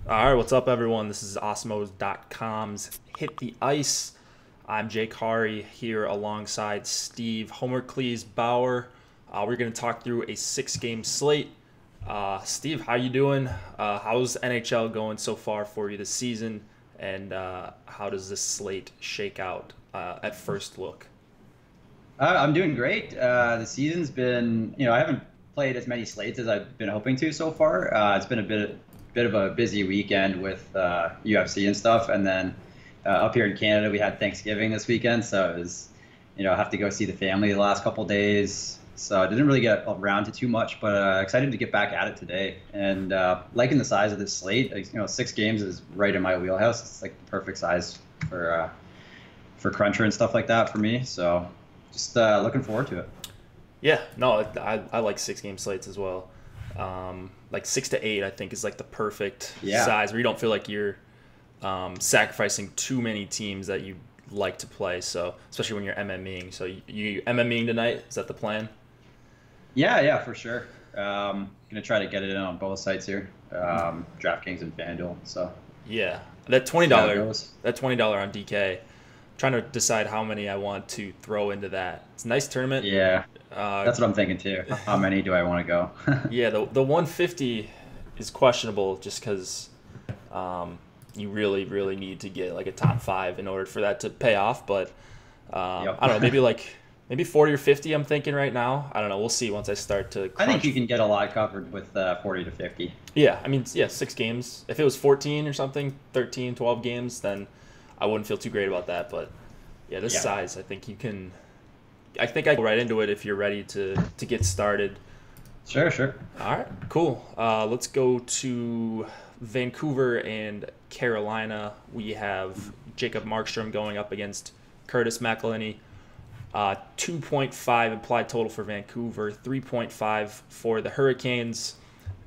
All right, what's up, everyone? This is Osmos.com's Hit the Ice. I'm Jake Hari here alongside Steve Homercleese Bauer. We're going to talk through a six-game slate. Steve, how you doing? How's NHL going so far for you this season? And how does this slate shake out at first look? I'm doing great. The season's been, I haven't played as many slates as I've been hoping to so far. It's been a bit of a busy weekend with UFC and stuff, and then up here in Canada we had Thanksgiving this weekend, so it was, I have to go see the family the last couple days, so I didn't really get around to too much, but excited to get back at it today, and liking the size of this slate. Like, 6 games is right in my wheelhouse. It's like the perfect size for cruncher and stuff like that for me. So just looking forward to it. Yeah, no, I like six-game slates as well. Like 6 to 8, I think, is like the perfect size where you don't feel like you're sacrificing too many teams that you like to play. So especially when you're MMEing. So you MMEing tonight? Is that the plan? Yeah, for sure. Gonna try to get it in on both sites here, DraftKings and FanDuel. So yeah, that $20 on DK. Trying to decide how many I want to throw into that. It's a nice tournament. Yeah. That's what I'm thinking too. How many do I want to go? Yeah, the 150 is questionable just because you really need to get like a top 5 in order for that to pay off. But I don't know, maybe 40 or 50. I'm thinking right now. I don't know. We'll see once I start to crunch. I think you can get a lot covered with 40 to 50. Yeah, I mean, 6 games. If it was 14 or something, 13, 12 games, then I wouldn't feel too great about that. But yeah, this size, I think you can. I think I go right into it if you're ready to get started. Sure. All right, cool. Let's go to Vancouver and Carolina. We have Jacob Markstrom going up against Curtis McElhinney. 2.5 implied total for Vancouver, 3.5 for the Hurricanes.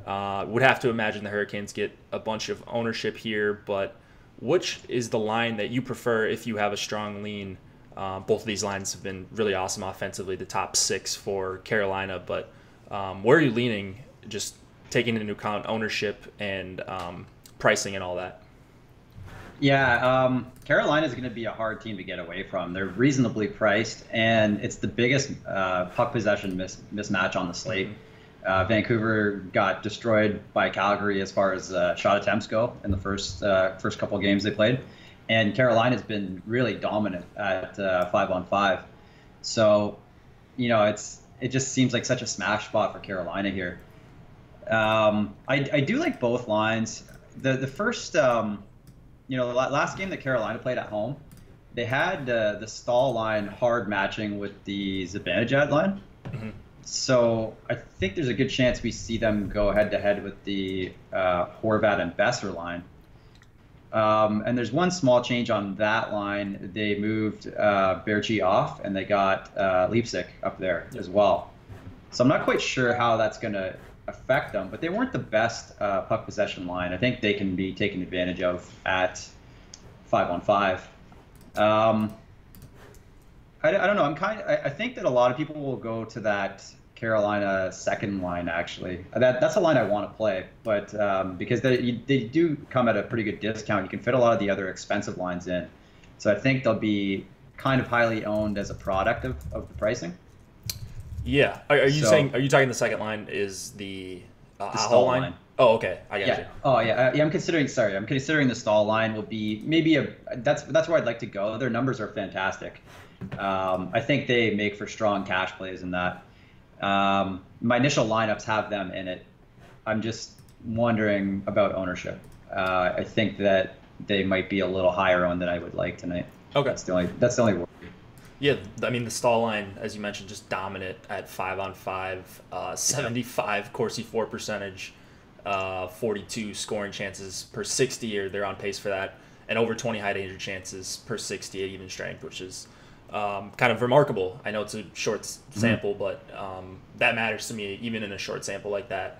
Would have to imagine the Hurricanes get a bunch of ownership here, but which is the line that you prefer if you have a strong lean? Both of these lines have been really awesome offensively, the top 6 for Carolina. But where are you leaning, just taking into account ownership and pricing and all that? Yeah, Carolina is going to be a hard team to get away from. They're reasonably priced, and it's the biggest puck possession mismatch on the slate. Vancouver got destroyed by Calgary as far as shot attempts go in the first couple of games they played. And Carolina's been really dominant at 5-on-5. So, it just seems like such a smash spot for Carolina here. I do like both lines. The first, last game that Carolina played at home, they had the Stahl line hard matching with the Zibanejad line. Mm-hmm. So I think there's a good chance we see them go head-to-head with the Horvat and Besser line. And there's one small change on that line. They moved Berchi off, and they got Leipzig up there as well. So I'm not quite sure how that's going to affect them, but they weren't the best puck possession line. I think they can be taken advantage of at 5-on-5. I don't know. I think that a lot of people will go to that Carolina second line, actually. That's a line I want to play, but because they do come at a pretty good discount. You can fit a lot of the other expensive lines in. So I think they'll be kind of highly owned as a product of the pricing. Yeah. Are you talking the second line is the Aho line? Oh, okay. I got you. Oh, yeah. I'm considering the Stahl line will be maybe that's where I'd like to go. Their numbers are fantastic. I think they make for strong cash plays in that. My initial lineups have them in it. I'm just wondering about ownership. I think that they might be a little higher owned than I would like tonight. Okay. That's the only worry. Yeah, I mean, the Stahl line, as you mentioned, just dominant at 5-on-5, 75 Corsi for percentage, 42 scoring chances per 60, or they're on pace for that, and over 20 high danger chances per 60 at even strength, which is kind of remarkable. I know it's a short sample, but that matters to me even in a short sample like that.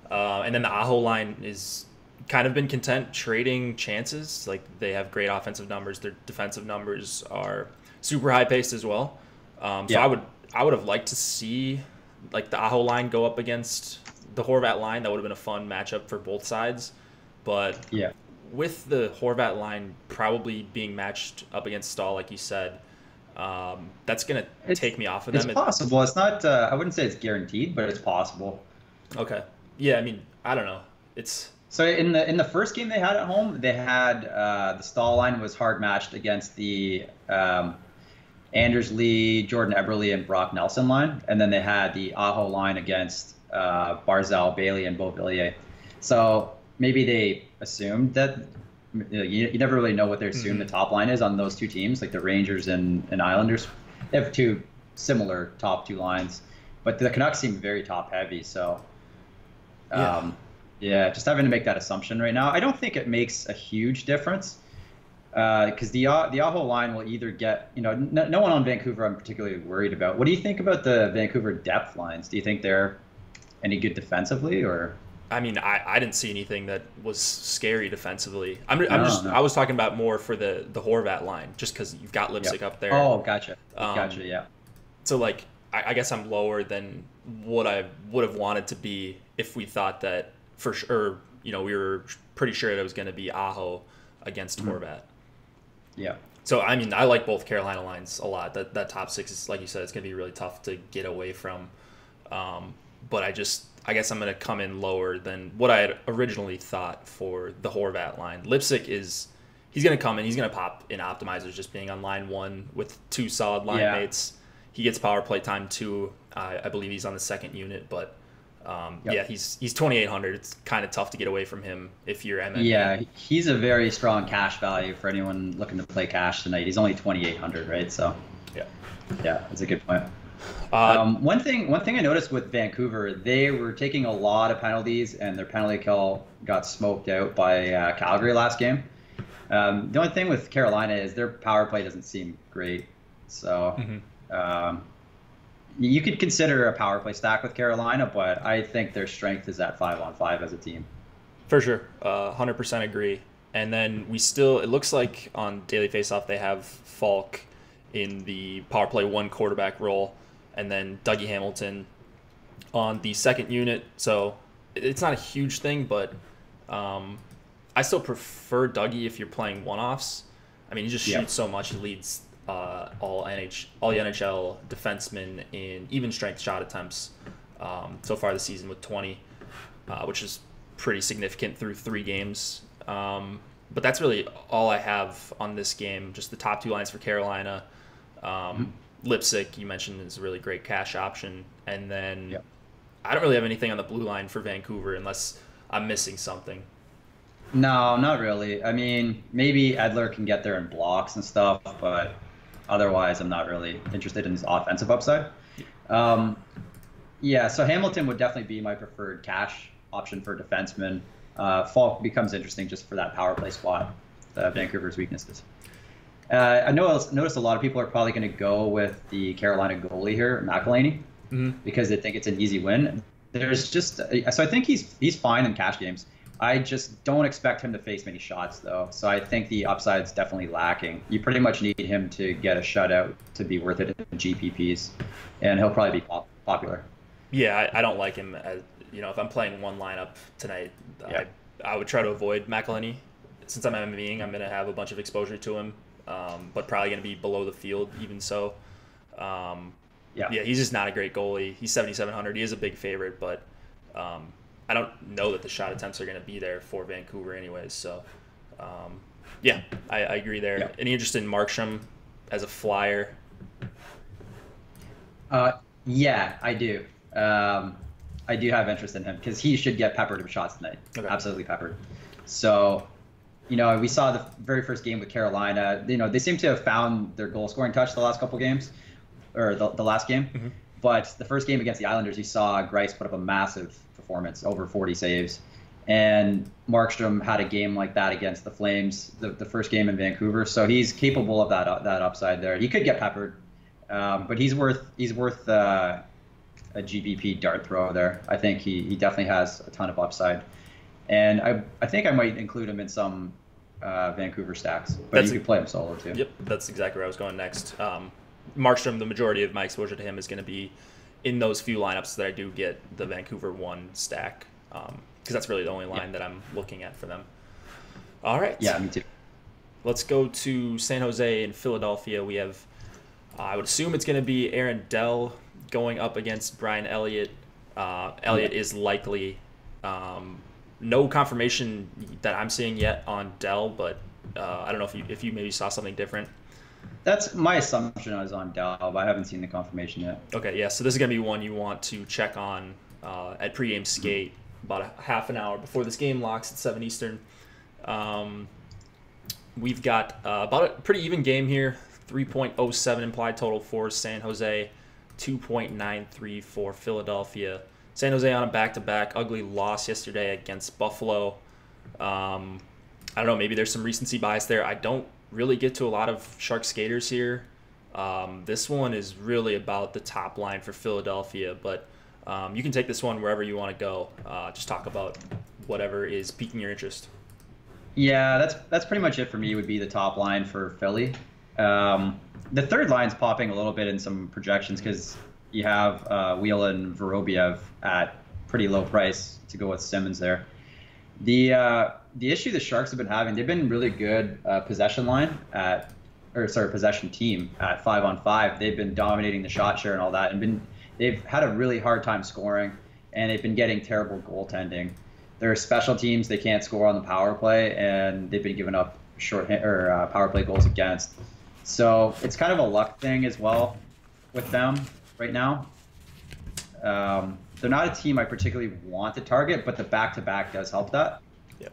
And then the Aho line is kind of been content trading chances. Like, they have great offensive numbers. Their defensive numbers are super high paced as well. So I would have liked to see like the Aho line go up against the Horvat line. That would have been a fun matchup for both sides. But Yeah. with the Horvat line probably being matched up against Stahl, like you said, that's going to It's take me off of it's them. possible. It's not. I wouldn't say it's guaranteed, but it's possible. Okay. Yeah, I mean, I don't know. It's So in the first game they had at home, they had the Stahl line was hard matched against the Anders Lee, Jordan Eberle, and Brock Nelson line, and then they had the Aho line against Barzal, Bailey, and Beauvillier. So maybe they assumed that you never really know what they assume the top line is on those two teams, like the Rangers and Islanders. They have two similar top two lines, but the Canucks seem very top heavy. So yeah, just having to make that assumption right now. I don't think it makes a huge difference because the Aho line will either get, no one on Vancouver I'm particularly worried about. What do you think about the Vancouver depth lines? Do you think they're any good defensively or? I mean, I didn't see anything that was scary defensively. No. I was talking about more for the Horvat line, just because you've got Lipsick up there. Oh, gotcha. Gotcha, yeah. So, like, I guess I'm lower than what I would have wanted to be if we thought that for sure, we were pretty sure that it was going to be Aho against Horvat. Yeah. So, I mean, I like both Carolina lines a lot. That top six is, like you said, it's going to be really tough to get away from. But I guess I'm going to come in lower than what I had originally thought for the Horvat line. Lipsick he's going to come in, he's going to pop in optimizers just being on line one with two solid line mates. He gets power play time too. I believe he's on the second unit, but he's 2,800. It's kind of tough to get away from him if you're MMA. Yeah, he's a very strong cash value for anyone looking to play cash tonight. He's only 2,800, right? So yeah, that's a good point. One thing I noticed with Vancouver, they were taking a lot of penalties, and their penalty kill got smoked out by Calgary last game. The only thing with Carolina is their power play doesn't seem great. So you could consider a power play stack with Carolina, but I think their strength is at 5-on-5 as a team. For sure, 100% agree. And then it looks like on Daily Faceoff they have Falk in the power play one quarterback role, and then Dougie Hamilton on the second unit. So it's not a huge thing, but I still prefer Dougie if you're playing one-offs. I mean, he just shoots so much. He leads all the NHL defensemen in even strength shot attempts so far this season with 20, which is pretty significant through 3 games. But that's really all I have on this game. Just the top 2 lines for Carolina. Lipsick, you mentioned, is a really great cash option. And then I don't really have anything on the blue line for Vancouver unless I'm missing something. No, not really. I mean, maybe Edler can get there in blocks and stuff, but otherwise I'm not really interested in his offensive upside. So Hamilton would definitely be my preferred cash option for defenseman. Falk becomes interesting just for that power play spot, Vancouver's weaknesses. I noticed a lot of people are probably going to go with the Carolina goalie here, McElhinney, because they think it's an easy win. So I think he's fine in cash games. I just don't expect him to face many shots, though. So I think the upside's definitely lacking. You pretty much need him to get a shutout to be worth it in GPPs, and he'll probably be popular. Yeah, I don't like him. If I'm playing one lineup tonight, I would try to avoid McElhinney. Since I'm MMEing, I'm going to have a bunch of exposure to him, but probably going to be below the field even so. He's just not a great goalie. He's 7,700. He is a big favorite, but I don't know that the shot attempts are going to be there for Vancouver anyways. So, I agree there. Yeah. Any interest in Markstrom as a flyer? Yeah, I do. I do have interest in him because he should get peppered with shots tonight. Okay. Absolutely peppered. So, we saw the very first game with Carolina. They seem to have found their goal scoring touch the last couple games, or the last game. Mm-hmm. But the first game against the Islanders, you saw Greiss put up a massive performance, over 40 saves. And Markstrom had a game like that against the Flames, the first game in Vancouver. So he's capable of that upside there. He could get peppered, but he's worth a GPP dart throw there. I think he definitely has a ton of upside. And I think I might include him in some Vancouver stacks, but you could play him solo too. Yep, that's exactly where I was going next. Markstrom, the majority of my exposure to him is going to be in those few lineups that I do get the Vancouver 1 stack, because that's really the only line that I'm looking at for them. All right. Yeah, me too. Let's go to San Jose and Philadelphia. We have, I would assume it's going to be Aaron Dell going up against Brian Elliott. Elliott is likely. No confirmation that I'm seeing yet on Dell, but I don't know if you maybe saw something different. That's my assumption. I was on Dell, but I haven't seen the confirmation yet. Okay, yeah. So this is going to be one you want to check on at pregame skate about a half an hour before this game locks at 7 Eastern. We've got about a pretty even game here. 3.07 implied total for San Jose, 2.93 for Philadelphia. San Jose on a back-to-back ugly loss yesterday against Buffalo. I don't know, maybe there's some recency bias there. I don't really get to a lot of Shark skaters here. This one is really about the top line for Philadelphia, but you can take this one wherever you want to go. Just talk about whatever is piquing your interest. Yeah, that's pretty much it for me. Would be the top line for Philly. The third line's popping a little bit in some projections because you have Wheel and Vorobiev at pretty low price to go with Simmons there. The issue the Sharks have been having, they've been really good possession team at 5-on-5. They've been dominating the shot share and all that, and they've had a really hard time scoring, and they've been getting terrible goaltending. There are special teams they can't score on the power play, and they've been giving up power play goals against. So it's kind of a luck thing as well with them right now. They're not a team I particularly want to target, but the back-to-back does help that. Yeah.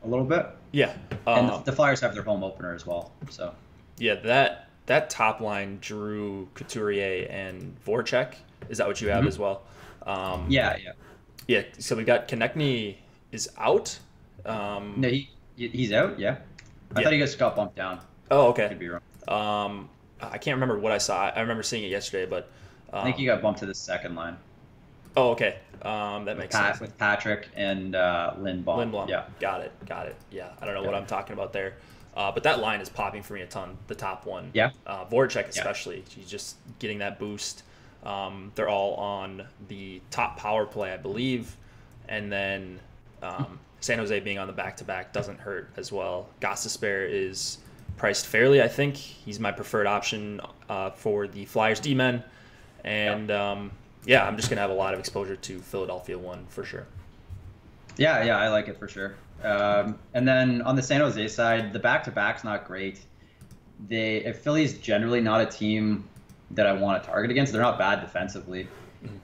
A little bit. Yeah. And the Flyers have their home opener as well. So. Yeah, that top line drew Couturier and Voracek. Is that what you have as well? Yeah. Yeah, so we got Konechny is out. No, he's out, yeah. I thought he just got bumped down. Oh, okay. Could be wrong. I can't remember what I saw. I remember seeing it yesterday, but I think he got bumped to the second line. Oh, okay. That makes sense. With Patrick and Lindblom. Lindblom. Yeah. Got it. Yeah, I don't know what I'm talking about there. But that line is popping for me a ton, the top one. Yeah. Voracek especially. He's just getting that boost. They're all on the top power play, I believe. And then San Jose being on the back-to-back doesn't hurt as well. Gostisbehere is priced fairly, I think. He's my preferred option for the Flyers D-men. And, I'm just going to have a lot of exposure to Philadelphia one for sure. Yeah, I like it for sure. And then on the San Jose side, the back-to-back's not great. If Philly's generally not a team that I want to target against, they're not bad defensively. Mm-hmm.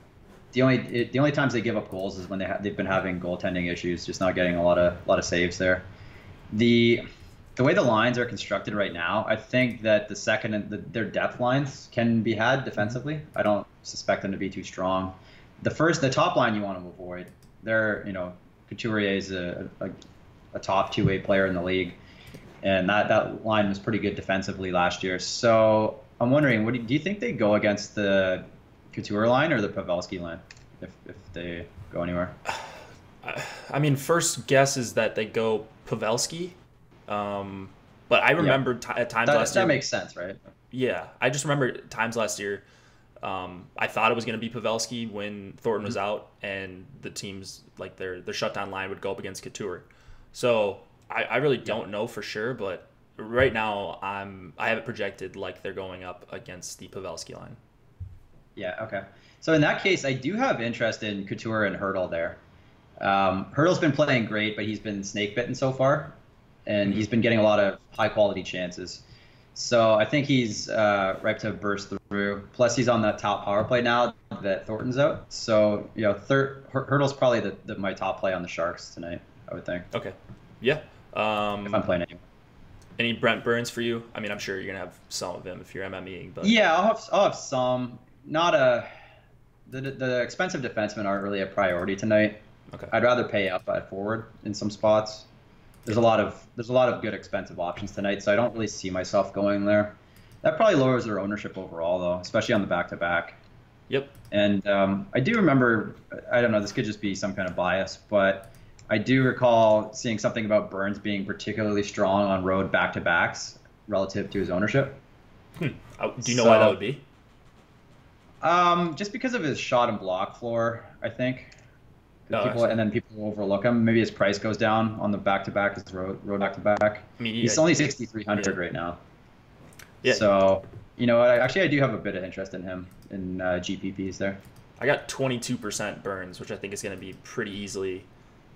The only times they give up goals is when they've been having goaltending issues, just not getting a lot of saves there. The way the lines are constructed right now, I think that the second and their depth lines can be had defensively. I don't suspect them to be too strong. The top line you want to avoid. Couturier is a top two-way player in the league, and that line was pretty good defensively last year. So I'm wondering, do you think they go against the Couture line or the Pavelski line if they go anywhere? I mean, first guess is that they go Pavelski. But I remember at times last year. That makes sense, right? Yeah, I just remember times last year. I thought it was going to be Pavelski when Thornton was out, and the teams like their shutdown line would go up against Couture. So I really don't know for sure, but right now I have it projected like they're going up against the Pavelski line. Yeah. Okay. So in that case, I do have interest in Couture and Hertl there. Hertl's been playing great, but he's been snake bitten so far, and he's been getting a lot of high quality chances. So I think he's ripe to burst through. Plus, he's on that top power play now that Thornton's out. So Hertl's probably my top play on the Sharks tonight, I would think. Okay. Yeah. If I'm playing anyone. Any Brent Burns for you? I mean, I'm sure you're gonna have some of him if you're MMEing, but yeah, I'll have some. Not the expensive defensemen aren't really a priority tonight. Okay. I'd rather pay up at forward in some spots. There's a lot of good expensive options tonight, so I don't really see myself going there. That probably lowers their ownership overall, though, especially on the back-to-back. Yep. And I do remember, I don't know, this could just be some kind of bias, but I do recall seeing something about Burns being particularly strong on road back-to-backs relative to his ownership. Do you know why that would be? Just because of his shot and block floor, I think. Oh, People, actually, and then people will overlook him. Maybe his price goes down on the back-to-back, his road back-to-back. I mean, He's only 6,300 right now. yeah. So, actually, I do have a bit of interest in him in GPPs there. I got 22% Burns, which I think is going to be pretty easily,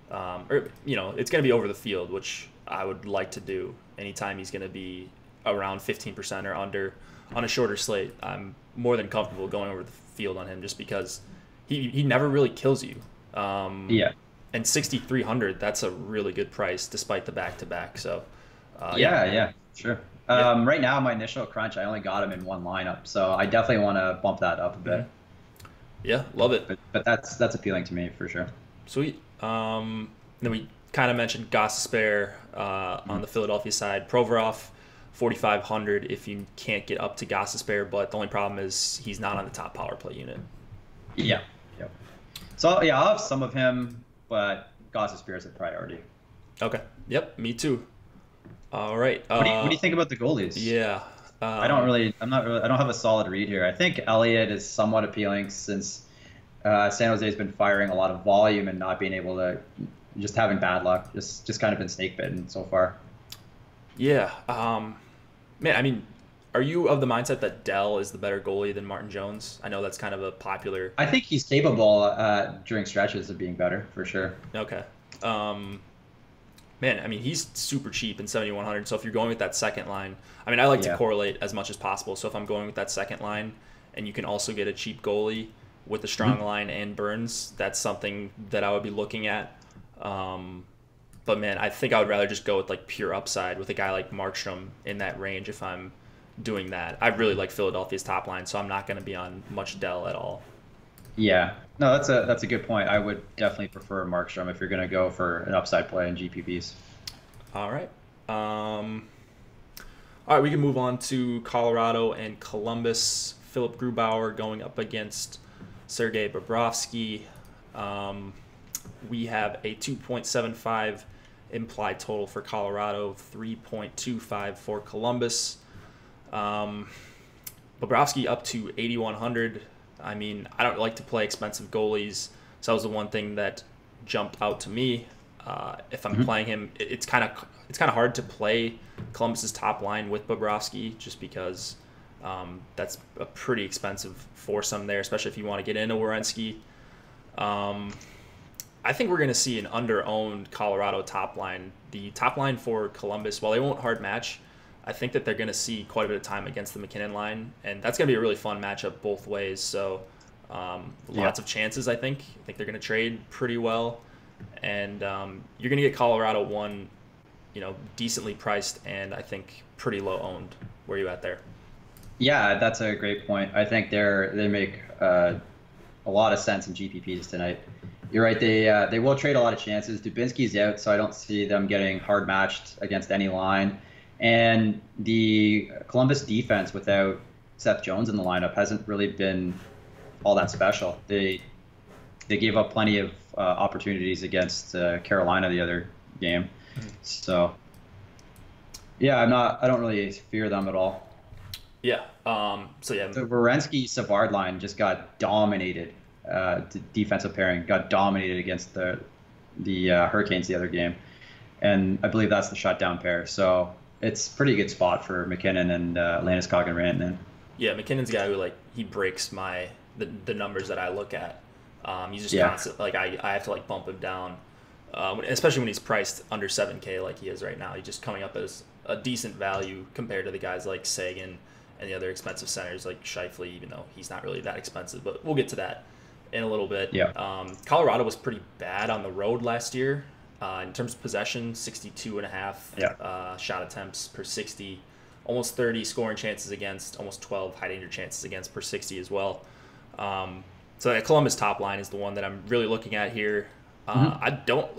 it's going to be over the field, which I would like to do anytime he's going to be around 15% or under on a shorter slate. I'm more than comfortable going over the field on him just because he never really kills you. Yeah. And 6,300, that's a really good price despite the back-to-back. So, yeah, sure. Yeah. Right now, my initial crunch, I only got him in one lineup, so I definitely want to bump that up a bit. Yeah, love it. But that's appealing to me for sure. Sweet. Then we kind of mentioned Gostisbehere on the Philadelphia side. Provorov, 4,500 if you can't get up to Gostisbehere, but the only problem is he's not on the top power play unit. Yeah. Yep. So yeah, I'll have some of him, but Gostisbehere is a priority. Okay. Yep. Me too. All right. What do you think about the goalies? Yeah. I don't have a solid read here. I think Elliott is somewhat appealing since San Jose's been firing a lot of volume and not being able to, just having bad luck, just kind of been snake bitten so far. Yeah. Man, I mean, are you of the mindset that Dell is the better goalie than Martin Jones? I know that's kind of a popular. I think he's capable during stretches of being better for sure. Okay. Man, I mean, he's super cheap in 7,100. So if you're going with that second line, I mean, I like to correlate as much as possible. So if I'm going with that second line and you can also get a cheap goalie with a strong line and Burns, that's something that I would be looking at. But man, I think I would rather just go with like pure upside with a guy like Markstrom in that range if I'm doing that. I really like Philadelphia's top line, so I'm not going to be on much Dell at all. Yeah, no, that's a good point. I would definitely prefer Markstrom if you're going to go for an upside play in GPPs. All right. All right, we can move on to Colorado and Columbus. Philip Grubauer going up against Sergei Bobrovsky. We have a 2.75 implied total for Colorado, 3.25 for Columbus. Bobrovsky up to 8,100. I mean, I don't like to play expensive goalies, so that was the one thing that jumped out to me. If I'm playing him, it's kind of hard to play Columbus's top line with Bobrovsky just because that's a pretty expensive foursome there, especially if you want to get into Werenski. I think we're going to see an under-owned Colorado top line. The top line for Columbus, while they won't hard match, I think that they're going to see quite a bit of time against the McKinnon line, and that's going to be a really fun matchup both ways. So lots of chances, I think. I think they're going to trade pretty well, and you're going to get Colorado one, decently priced, and I think pretty low owned. Where are you at there? Yeah, that's a great point. I think they make a lot of sense in GPPs tonight. You're right. They will trade a lot of chances. Dubinsky's out, so I don't see them getting hard matched against any line. And the Columbus defense without Seth Jones in the lineup hasn't really been all that special. They gave up plenty of opportunities against Carolina the other game. So yeah, I don't really fear them at all. Yeah. The Werenski Savard line just got dominated. The defensive pairing got dominated against the Hurricanes the other game, and I believe that's the shutdown pair. So it's a pretty good spot for McKinnon and Landeskog and Rantanen. Yeah, McKinnon's a guy who he breaks the numbers that I look at. He's just constant. I have to bump him down, especially when he's priced under 7K like he is right now. He's just coming up as a decent value compared to the guys like Sagan and the other expensive centers like Scheifele, even though he's not really that expensive. But we'll get to that in a little bit. Yeah. Colorado was pretty bad on the road last year. In terms of possession, 62.5 shot attempts per 60, almost 30 scoring chances against, almost 12 high danger chances against per 60 as well. So that Columbus top line is the one that I'm really looking at here. I don't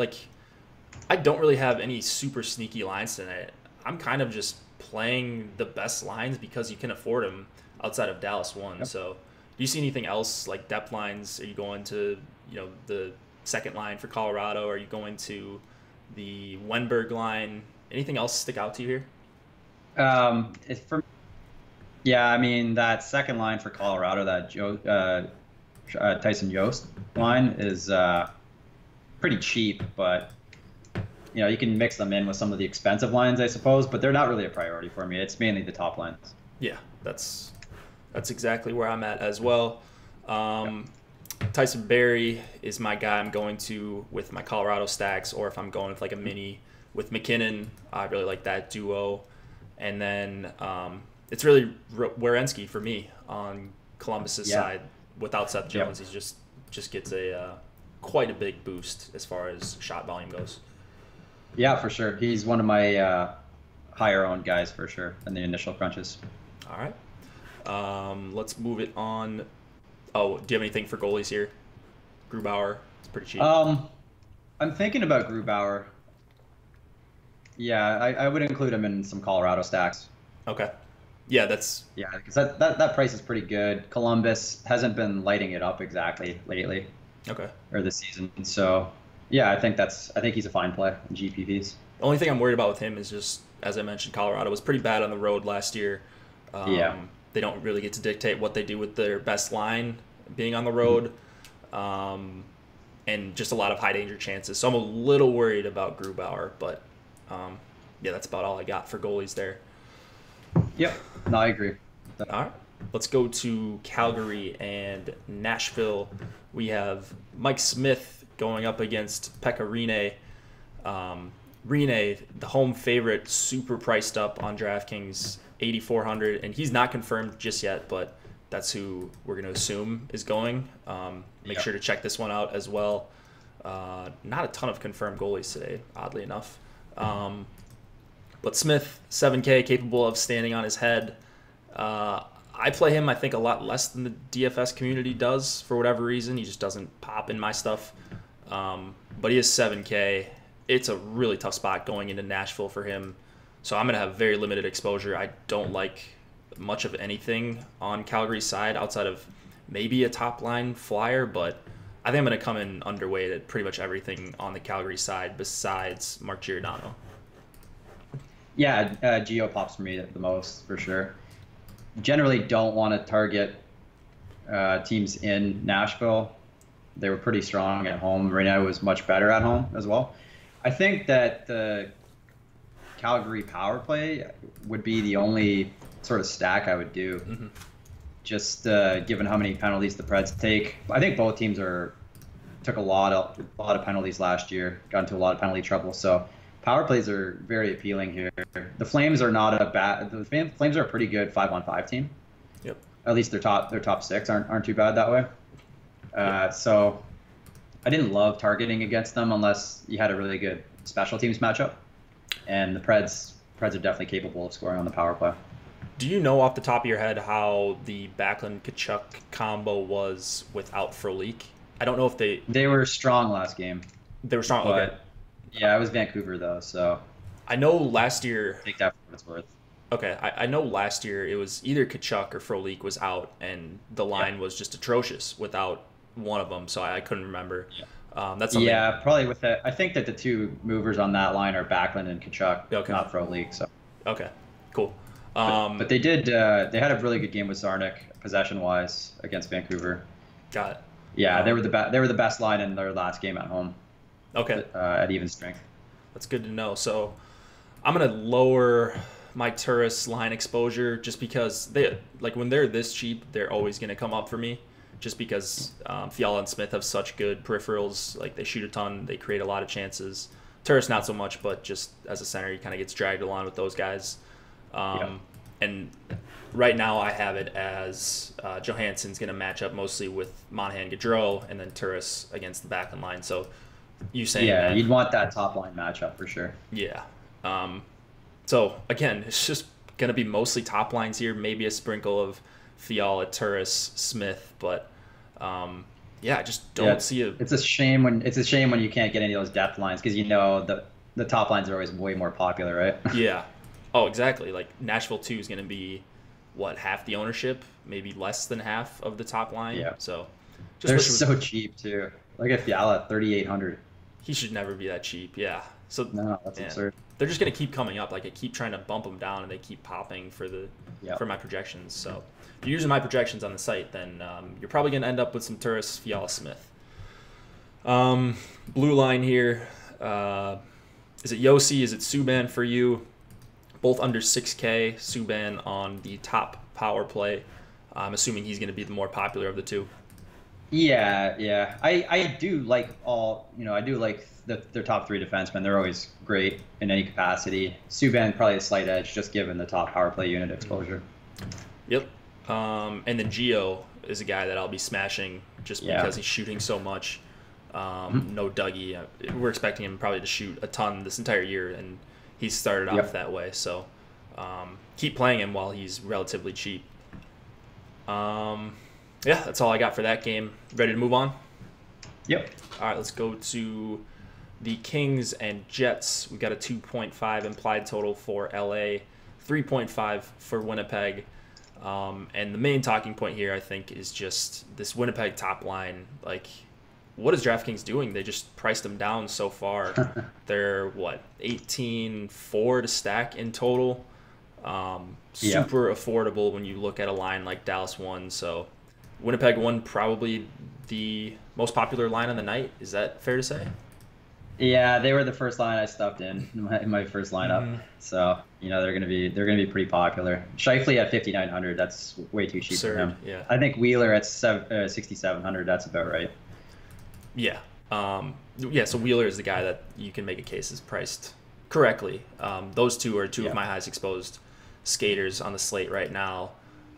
really have any super sneaky lines tonight. I'm kind of just playing the best lines because you can afford them outside of Dallas 1. Yep. So do you see anything else like depth lines? Are you going to the second line for Colorado? Are you going to the Wenberg line? Anything else stick out to you here? I mean, that second line for Colorado, that Tyson Jost line is pretty cheap, but you can mix them in with some of the expensive lines, I suppose, but they're not really a priority for me. It's mainly the top lines. Yeah, that's exactly where I'm at as well. Tyson Berry is my guy I'm going to with my Colorado stacks, or if I'm going with like a mini with McKinnon, I really like that duo. And then it's really Werenski for me on Columbus's side. Without Seth Jones, he just gets quite a big boost as far as shot volume goes. Yeah, for sure. He's one of my higher owned guys for sure in the initial crunches. All right. Let's move it on. Oh, do you have anything for goalies here? Grubauer, it's pretty cheap. I'm thinking about Grubauer. Yeah, I would include him in some Colorado stacks. Okay. Yeah, because that price is pretty good. Columbus hasn't been lighting it up exactly lately. Okay. Or this season. So yeah, I think he's a fine play in GPPs. The only thing I'm worried about with him is just, as I mentioned, Colorado was pretty bad on the road last year. They don't really get to dictate what they do with their best line being on the road, and just a lot of high danger chances. So I'm a little worried about Grubauer, but that's about all I got for goalies there. Yep, no, I agree. All right, let's go to Calgary and Nashville. We have Mike Smith going up against Pekka Rinne. Rinne, the home favorite, super priced up on DraftKings, 8,400, and he's not confirmed just yet, but that's who we're going to assume is going. Make sure to check this one out as well. Not a ton of confirmed goalies today, oddly enough. But Smith, 7K, capable of standing on his head. I play him, I think, a lot less than the DFS community does for whatever reason. He just doesn't pop in my stuff. But he is 7K. It's a really tough spot going into Nashville for him. So I'm going to have very limited exposure. I don't like much of anything on Calgary's side outside of maybe a top-line flyer, but I think I'm going to come in underweight at pretty much everything on the Calgary side besides Mark Giordano. Yeah, Gio pops for me the most, for sure. Generally don't want to target teams in Nashville. They were pretty strong at home. Rinne was much better at home as well. I think that the Calgary power play would be the only sort of stack I would do, just given how many penalties the Preds take. I think both teams took a lot of penalties last year, got into a lot of penalty trouble. So power plays are very appealing here. The Flames are not the Flames are a pretty good 5-on-5 team. Yep. At least their top six aren't too bad that way. So I didn't love targeting against them unless you had a really good special teams matchup. And the Preds are definitely capable of scoring on the power play. Do you know off the top of your head how the Backlund-Tkachuk combo was without Frolik? I don't know if they were strong last game. They were strong. Okay. Yeah, it was Vancouver though, so I know last year. Take that for what it's worth. Okay, I know last year it was either Tkachuk or Frolik was out, and the line was just atrocious without one of them. So I couldn't remember. Yeah. That's something. Yeah, probably with that. I think that the two movers on that line are Backlund and Tkachuk, not Frolik. So. Okay, cool. But they did. They had a really good game with Zarnik possession-wise against Vancouver. Got it. Yeah, they were the best line in their last game at home. Okay. At even strength. That's good to know. So I'm gonna lower my Turris line exposure just because when they're this cheap, they're always gonna come up for me. Just because Fiala and Smith have such good peripherals, like they shoot a ton, they create a lot of chances. Turris not so much, but just as a center, he kind of gets dragged along with those guys. And right now I have it as Johansson's going to match up mostly with Monahan, Gaudreau, and then Turris against the back end line. So you saying that, you'd want that top line matchup for sure. Yeah. So again, it's just going to be mostly top lines here, maybe a sprinkle of Fiala, Turris, Smith, but I just don't see it. It's a shame when you can't get any of those depth lines because the top lines are always way more popular, right? Yeah. Oh, exactly. Like Nashville 2 is going to be half the ownership, maybe less than half of the top line. Yeah. So they're so cheap too. Look at Fiala, 3,800. He should never be that cheap. Yeah. So no, that's absurd. They're just going to keep coming up. Like I keep trying to bump them down, and they keep popping for my projections. So if you're using my projections on the site, then you're probably going to end up with some Turris, Fiala, Smith. Blue line here. Is it Yossi? Is it Subban for you? Both under 6K. Subban on the top power play. I'm assuming he's going to be the more popular of the two. Yeah, yeah. I do like I do like their top three defensemen. They're always great in any capacity. Subban probably a slight edge just given the top power play unit exposure. Yep. And then Gio is a guy that I'll be smashing just because he's shooting so much. No Dougie. We're expecting him probably to shoot a ton this entire year, and he's started off that way. So keep playing him while he's relatively cheap. Yeah, that's all I got for that game. Ready to move on? Yep. All right, let's go to the Kings and Jets. We got a 2.5 implied total for LA, 3.5 for Winnipeg. And the main talking point here, I think, is just this Winnipeg top line. Like, what is DraftKings doing? They just priced them down so far. They're, 18-4 to stack in total. Super affordable when you look at a line like Dallas won. So Winnipeg won probably the most popular line on the night. Is that fair to say? Yeah, they were the first line I stuffed in my first lineup. So they're gonna be pretty popular. Scheifele at 5,900. That's way too cheap for him. Yeah. I think Wheeler at 6,700. That's about right. Yeah. So Wheeler is the guy that you can make a case is priced correctly. Those two are two of my highest exposed skaters on the slate right now.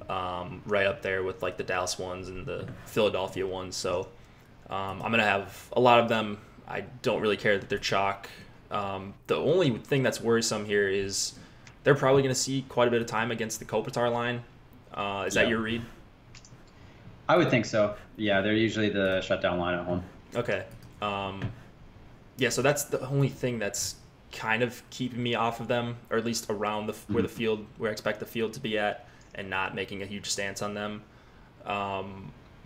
Right up there with like the Dallas ones and the Philadelphia ones. So I'm going to have a lot of them. I don't really care that they're chalk. The only thing that's worrisome here is they're probably going to see quite a bit of time against the Kopitar line. Is that your read? I would think so. Yeah, they're usually the shutdown line at home. Okay. So that's the only thing that's kind of keeping me off of them, or at least around where I expect the field to be at, and not making a huge stance on them.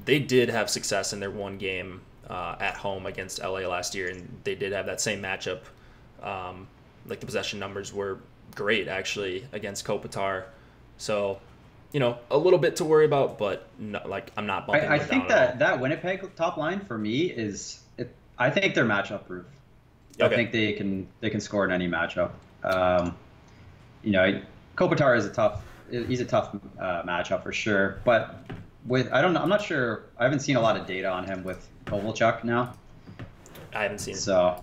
They did have success in their one game at home against LA last year, and they did have that same matchup. Like the possession numbers were great actually against Kopitar. So, a little bit to worry about, but I'm not bumping I them think down that Winnipeg top line for me I think they're matchup proof. I think they can score in any matchup. Kopitar is a tough matchup for sure, but I'm not sure. I haven't seen a lot of data on him with Kovalchuk now. I haven't seen it. So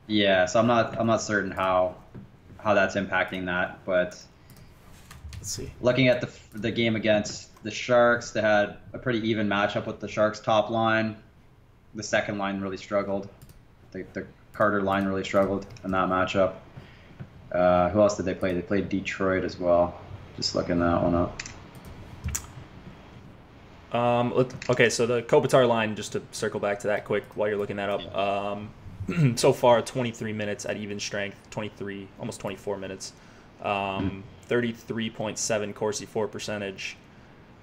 I'm not certain how that's impacting that, but let's see. Looking at the game against the Sharks, they had a pretty even matchup with the Sharks top line. The second line really struggled. The Carter line really struggled in that matchup. Who else did they play? They played Detroit as well. Just looking that one up. Okay, so the Kopitar line, just to circle back to that quick while you're looking that up. So far, 23 minutes at even strength, 23, almost 24 minutes. 33.7 Corsi 4 percentage.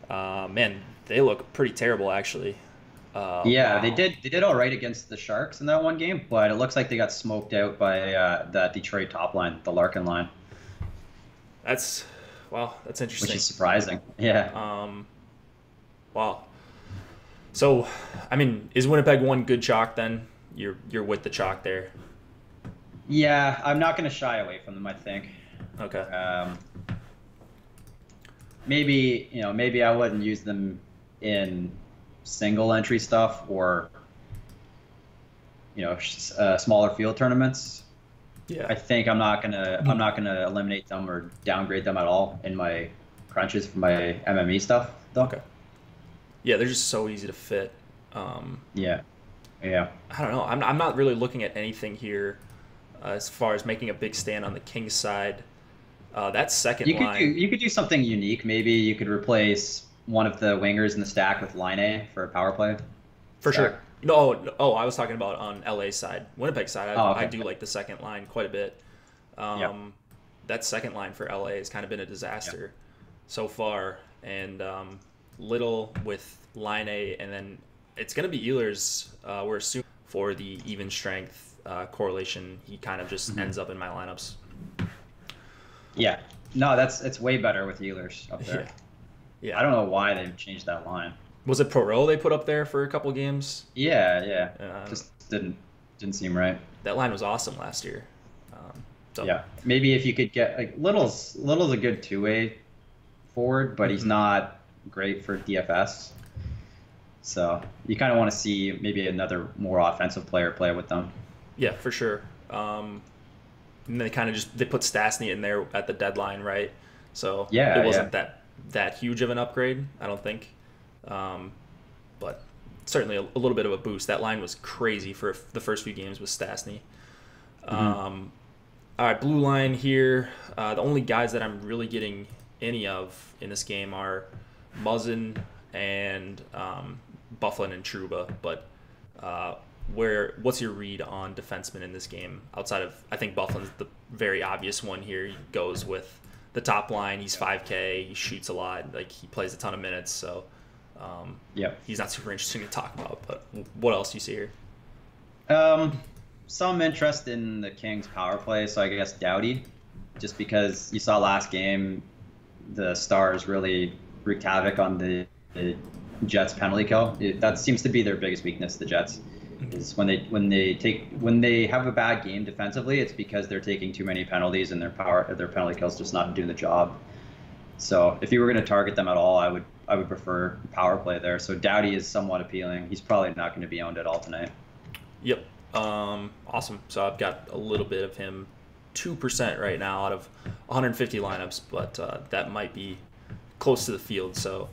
Man, they look pretty terrible, actually. Wow. They did all right against the Sharks in that one game, but it looks like they got smoked out by that Detroit top line, the Larkin line. That's interesting. Which is surprising. Yeah. Wow. So, is Winnipeg one good chalk then? You're with the chalk there. Yeah, I'm not going to shy away from them, I think. Okay. Maybe I wouldn't use them in single entry stuff or smaller field tournaments. Yeah. I think I'm not gonna eliminate them or downgrade them at all in my crunches for my MME stuff though. Okay. Yeah, they're just so easy to fit. Yeah. I don't know. I'm not really looking at anything here as far as making a big stand on the Kings side. That second line. You could do something unique. Maybe you could replace one of the wingers in the stack with line A for a power play. For sure. No, I was talking about on LA side. Winnipeg side, I do like the second line quite a bit. That second line for LA has kind of been a disaster so far. And Little with line A, and then it's going to be Ehlers, we're assuming, for the even strength correlation. He kind of just ends up in my lineups. Yeah. No, it's way better with Ehlers up there. Yeah. I don't know why they changed that line. Was it Perot they put up there for a couple games? Yeah. Just didn't seem right. That line was awesome last year. So Yeah, maybe if you could get like Little's a good two-way forward, but he's not great for DFS. So you kind of want to see maybe another more offensive player play with them. Yeah, for sure. And they kind of they put Stastny in there at the deadline, right? So it wasn't that huge of an upgrade, I don't think. But certainly a little bit of a boost. That line was crazy for the first few games with Stastny. All right, blue line here. The only guys that I'm really getting any of in this game are Muzzin and Bufflin and Trouba. But what's your read on defensemen in this game? Outside of, I think Bufflin's the very obvious one here. He goes with the top line. He's 5K. He shoots a lot. Like, he plays a ton of minutes. So he's not super interesting to talk about. But what else do you see here? Some interest in the Kings power play, so I guess Doughty, just because you saw last game, the Stars really wreaked havoc on the Jets penalty kill. That seems to be their biggest weakness. The Jets is when they have a bad game defensively, it's because they're taking too many penalties and their penalty kills just not doing the job. So if you were going to target them at all, I would prefer power play there. So Doughty is somewhat appealing. He's probably not going to be owned at all tonight. Yep. Awesome. So I've got a little bit of him, 2% right now out of 150 lineups, but that might be close to the field. So,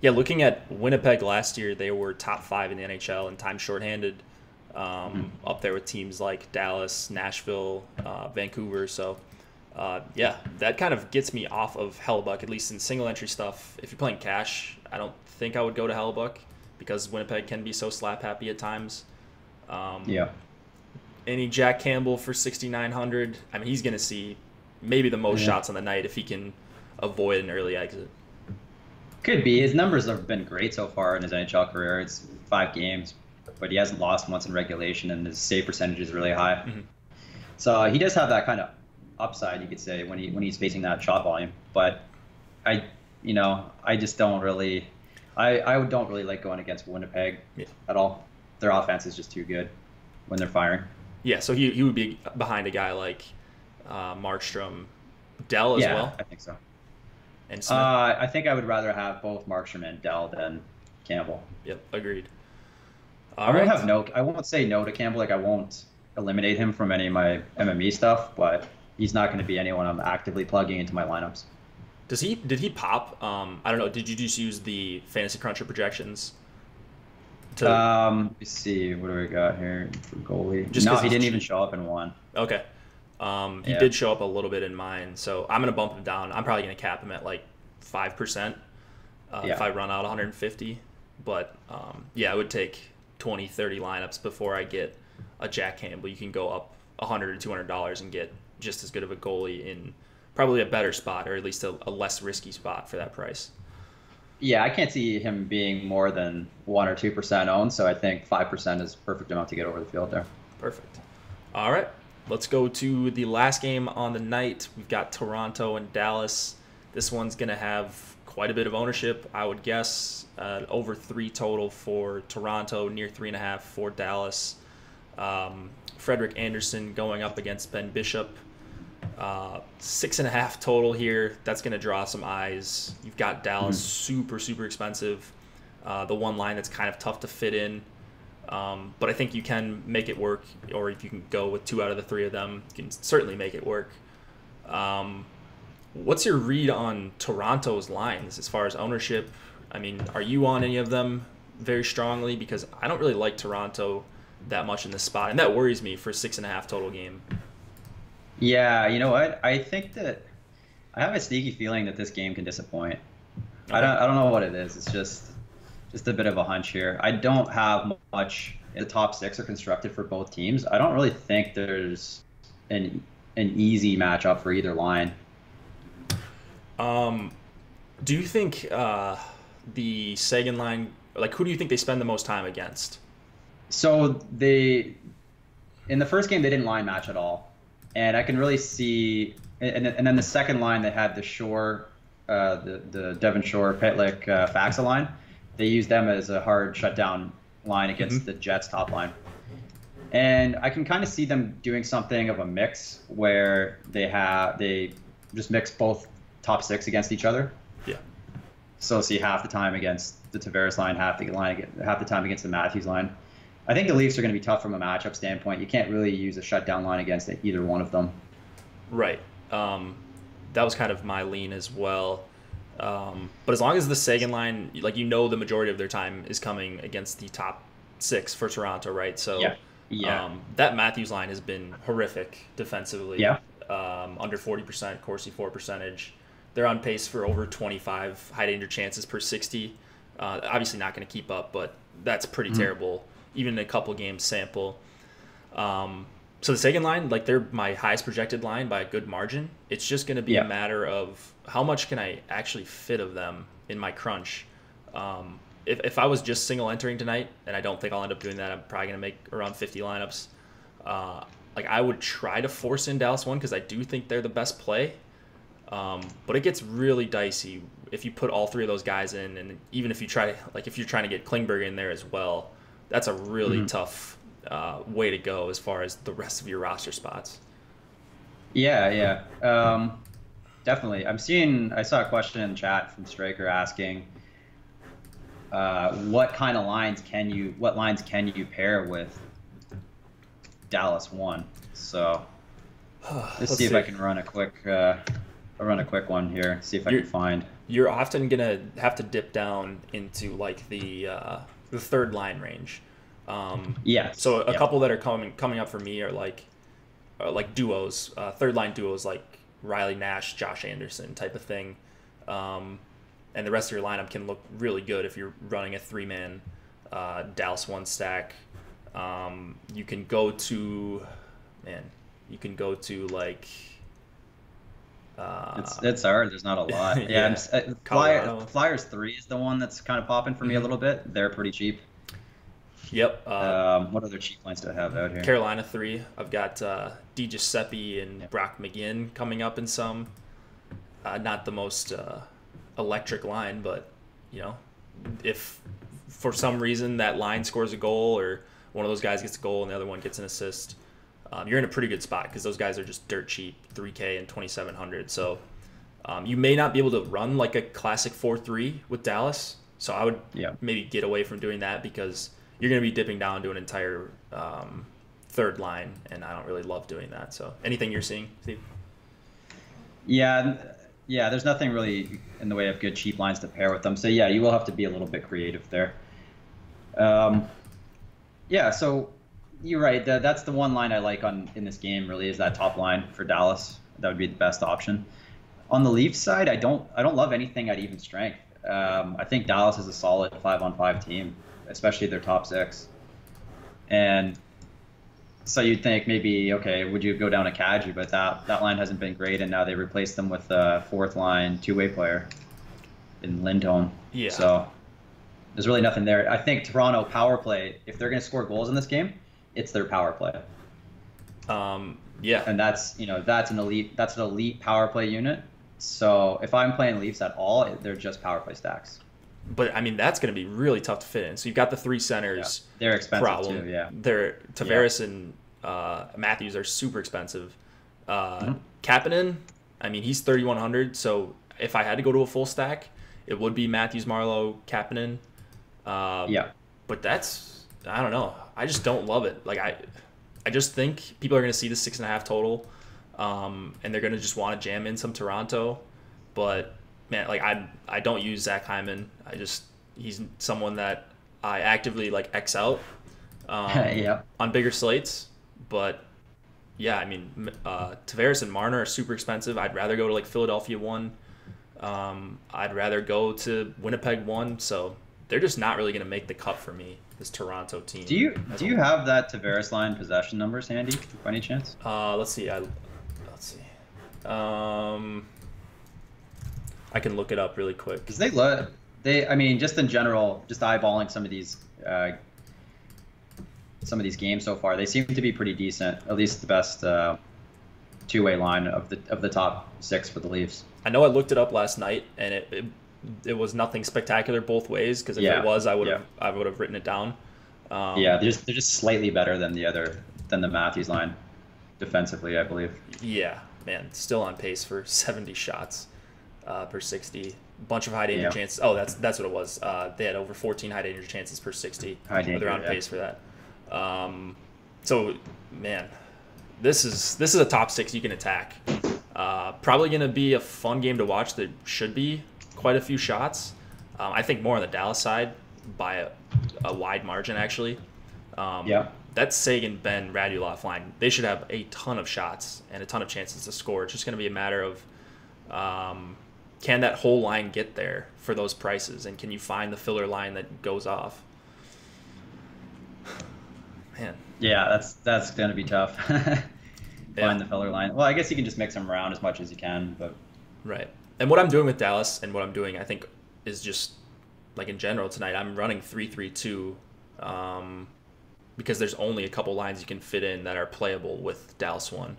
looking at Winnipeg last year, they were top 5 in the NHL in time shorthanded, up there with teams like Dallas, Nashville, Vancouver. So, that kind of gets me off of Hellebuck, at least in single entry stuff. If you're playing cash, I don't think I would go to Hellebuck, because Winnipeg can be so slap happy at times. Any Jack Campbell for 6,900? I mean, he's going to see maybe the most shots on the night if he can avoid an early exit. Could be. His numbers have been great so far in his NHL career. It's 5 games, but he hasn't lost once in regulation, and his save percentage is really high. So he does have that kind of upside, you could say, when he's facing that shot volume. But I just don't really. I don't really like going against Winnipeg at all. Their offense is just too good when they're firing. Yeah, so he would be behind a guy like Markstrom, Dell as well? Yeah, I think so. And Smith? I think I would rather have both Markstrom and Dell than Campbell. Yep, agreed. I won't say no to Campbell. Like, I won't eliminate him from any of my MME stuff, but he's not going to be anyone I'm actively plugging into my lineups. Did he pop? I don't know. Did you just use the Fantasy Cruncher projections? Let me see. What do we got here for goalie? No, he didn't even show up in one. Okay. He did show up a little bit in mine, so I'm gonna bump him down. I'm probably gonna cap him at like 5% if I run out 150. But I would take 20, 30 lineups before I get a Jack Campbell. You can go up $100 or $200 and get just as good of a goalie in probably a better spot, or at least a less risky spot for that price. Yeah, I can't see him being more than 1 or 2% owned, so I think 5% is perfect amount to get over the field there. Perfect. All right, let's go to the last game on the night. We've got Toronto and Dallas. This one's going to have quite a bit of ownership, I would guess. Over 3 total for Toronto, near 3.5 for Dallas. Frederick Anderson going up against Ben Bishop. 6.5 total here. That's going to draw some eyes. You've got Dallas super expensive. The one line that's kind of tough to fit in, but I think you can make it work. Or if you can go with 2 out of the 3 of them, you can certainly make it work. What's your read on Toronto's lines as far as ownership? I mean, are you on any of them very strongly? Because I don't really like Toronto that much in this spot, and that worries me for 6.5 total game. Yeah, you know what? I think that I have a sneaky feeling that this game can disappoint. Okay. I don't know what it is. It's just a bit of a hunch here. I don't have much. The top 6 are constructed for both teams. I don't really think there's an easy matchup for either line. Do you think the Sagan line, like, who do you think they spend the most time against? So in the first game they didn't line match at all. And I can really see, and then the second line they had the Shore, the Devon Shore, Pitlick, Faxa line. They used them as a hard shutdown line against the Jets top line. And I can kind of see them doing something of a mix where they just mix both top six against each other. Yeah. So see half the time against the Tavares line, half the time against the Matthews line. I think the Leafs are going to be tough from a matchup standpoint. You can't really use a shutdown line against either one of them. Right. That was kind of my lean as well. But as long as the Sagan line, like, the majority of their time is coming against the top six for Toronto, right? So that Matthews line has been horrific defensively. Yeah. Under 40% Corsi for percentage. They're on pace for over 25 high danger chances per 60. Obviously not going to keep up, but that's pretty terrible, even in a couple games sample. So the Sagan line, like, they're my highest projected line by a good margin. It's just going to be a matter of how much can I actually fit of them in my crunch. If I was just single entering tonight, and I don't think I'll end up doing that, I'm probably going to make around 50 lineups. Like, I would try to force in Dallas 1 because I do think they're the best play. But it gets really dicey if you put all three of those guys in, and even if you try to, like, if you're trying to get Klingberg in there as well, that's a really tough way to go as far as the rest of your roster spots. Yeah. Definitely. I saw a question in the chat from Straker asking, what lines can you pair with Dallas 1? So let's see if I can run a quick one here. See if I can find. You're often gonna have to dip down into like the third line range. So a couple that are coming up for me are like duos, third line duos, like Riley Nash, Josh Anderson type of thing. And the rest of your lineup can look really good if you're running a 3-man Dallas 1 stack. You can go to like. It's hard. There's not a lot. Yeah, Flyers 3 is the one that's kind of popping for me a little bit. They're pretty cheap. Yep. What other cheap lines do I have out here? Carolina 3. I've got DiGiuseppe and Brock McGinn coming up in some. Not the most electric line, but if for some reason that line scores a goal or one of those guys gets a goal and the other one gets an assist, you're in a pretty good spot because those guys are just dirt cheap, $3K and $2,700. So you may not be able to run like a classic 4-3 with Dallas. So I would maybe get away from doing that because you're going to be dipping down to an entire third line, and I don't really love doing that. So anything you're seeing, Steve? Yeah, there's nothing really in the way of good cheap lines to pair with them. So yeah, you will have to be a little bit creative there. So you're right. That's the one line I like in this game. Really, is that top line for Dallas. That would be the best option. On the Leafs side, I don't love anything at even strength. I think Dallas is a solid 5-on-5 team, especially their top six. And so you'd think maybe, okay, would you go down to Kadri? But that line hasn't been great, and now they replaced them with a fourth line two-way player in Lindholm. Yeah. So there's really nothing there. I think Toronto power play, if they're going to score goals in this game, it's their power play. Yeah. And that's an elite power play unit. So if I'm playing Leafs at all, they're just power play stacks. But I mean, that's going to be really tough to fit in. So you've got the three centers. Yeah. They're expensive problem. Too. Yeah. Tavares and Matthews are super expensive. Kapanen, I mean, he's 3,100. So if I had to go to a full stack, it would be Matthews, Marleau, Kapanen. But I don't know. I just don't love it. Like I just think people are going to see the 6.5 total, and they're going to just want to jam in some Toronto. But man, like I don't use Zach Hyman. He's someone that I actively like X out on bigger slates. But yeah, I mean, Tavares and Marner are super expensive. I'd rather go to like Philadelphia 1. I'd rather go to Winnipeg 1. So they're just not really going to make the cut for me, this Toronto team. Do you have that Tavares line possession numbers handy by any chance? Let's see. I can look it up really quick. Because I mean, just in general, just eyeballing some of these games so far, they seem to be pretty decent. At least the best two-way line of the top six for the Leafs. I know I looked it up last night, and it was nothing spectacular both ways. Because if it was, I would have written it down. Yeah, they're just slightly better than the Matthews line defensively, I believe. Yeah, man, still on pace for 70 shots per 60. Bunch of high danger chances. Oh, that's what it was. They had over 14 high danger chances per 60. High danger, they're on pace for that. So, man, this is a top 6 you can attack. Probably going to be a fun game to watch. There should be quite a few shots. I think more on the Dallas side by a wide margin, actually. That Sagan, Ben, Radulov line, they should have a ton of shots and a ton of chances to score. It's just going to be a matter of can that whole line get there for those prices, and can you find the filler line that goes off? Man. Yeah, that's going to be tough. Find the filler line. Well, I guess you can just mix them around as much as you can, but right. And what I'm doing with Dallas and what I'm doing, I think, is just like in general tonight. I'm running 3-3-2 because there's only a couple lines you can fit in that are playable with Dallas 1.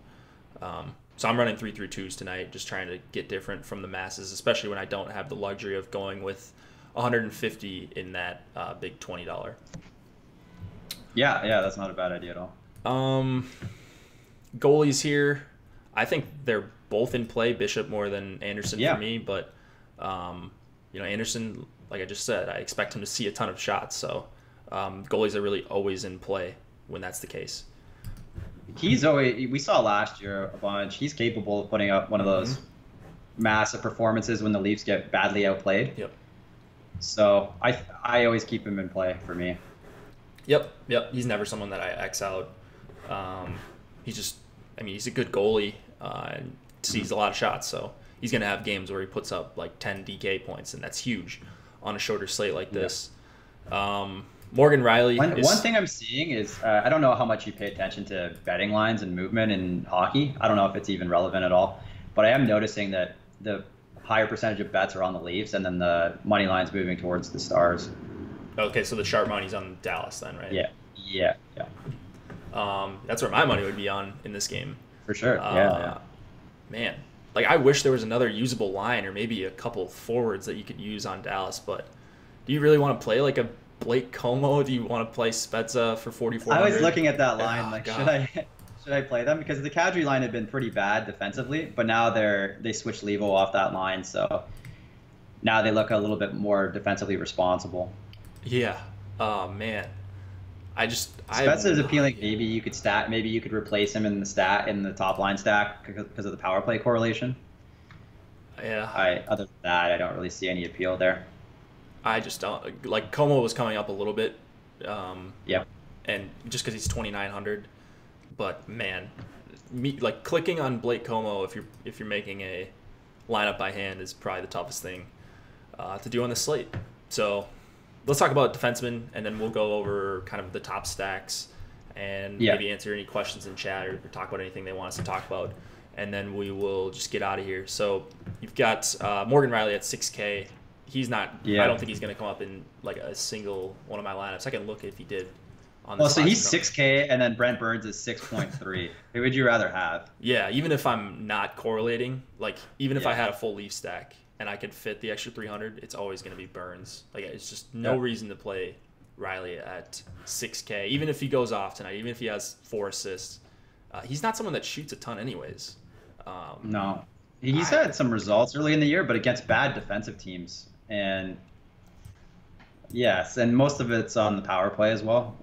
So I'm running 3-3-2s tonight, just trying to get different from the masses, especially when I don't have the luxury of going with 150 in that big $20. Yeah, that's not a bad idea at all. Goalies here, I think they're both in play. Bishop more than Anderson for me, but Anderson, like I just said, I expect him to see a ton of shots. So goalies are really always in play when that's the case. We saw last year a bunch. He's capable of putting up one of those massive performances when the Leafs get badly outplayed. Yep. So I always keep him in play for me. Yep. He's never someone that I X out. He's a good goalie and sees a lot of shots, so he's going to have games where he puts up like 10 DK points, and that's huge on a shorter slate like this. Morgan Riley. One thing I'm seeing is I don't know how much you pay attention to betting lines and movement in hockey. I don't know if it's even relevant at all, but I am noticing that the higher percentage of bets are on the Leafs, and then the money line's moving towards the Stars. Okay, so the sharp money's on Dallas then, right? Yeah. That's where my money would be on in this game. For sure. Man, like I wish there was another usable line or maybe a couple forwards that you could use on Dallas, but do you really want to play like a Blake Como? Do you want to play Spezza for 4,400? I was looking at that line should I play them? Because the Kadri line had been pretty bad defensively, but now they switched Levo off that line, so now they look a little bit more defensively responsible. Yeah. Oh man. Spezza is appealing. Maybe you could replace him in the top line stack because of the power play correlation. Yeah. Other than that, I don't really see any appeal there. I just don't like Como was coming up a little bit. And just because he's 2,900, but man, like clicking on Blake Como if you're making a lineup by hand is probably the toughest thing to do on the slate. So let's talk about defensemen, and then we'll go over kind of the top stacks and maybe answer any questions in chat or talk about anything they want us to talk about, and then we will just get out of here. So you've got Morgan Riley at 6K. He's not. I don't think he's going to come up in like a single one of my lineups. I can look if he did. So he's 6K, and then Brent Burns is 6.3. Who would you rather have? Yeah, even if I'm not correlating, like even if I had a full Leaf stack and I could fit the extra 300, it's always going to be Burns. Like it's just no reason to play Riley at 6K, even if he goes off tonight, even if he has 4 assists. He's not someone that shoots a ton anyways. No. He's had some results early in the year, but against bad defensive teams. And most of it's on the power play as well.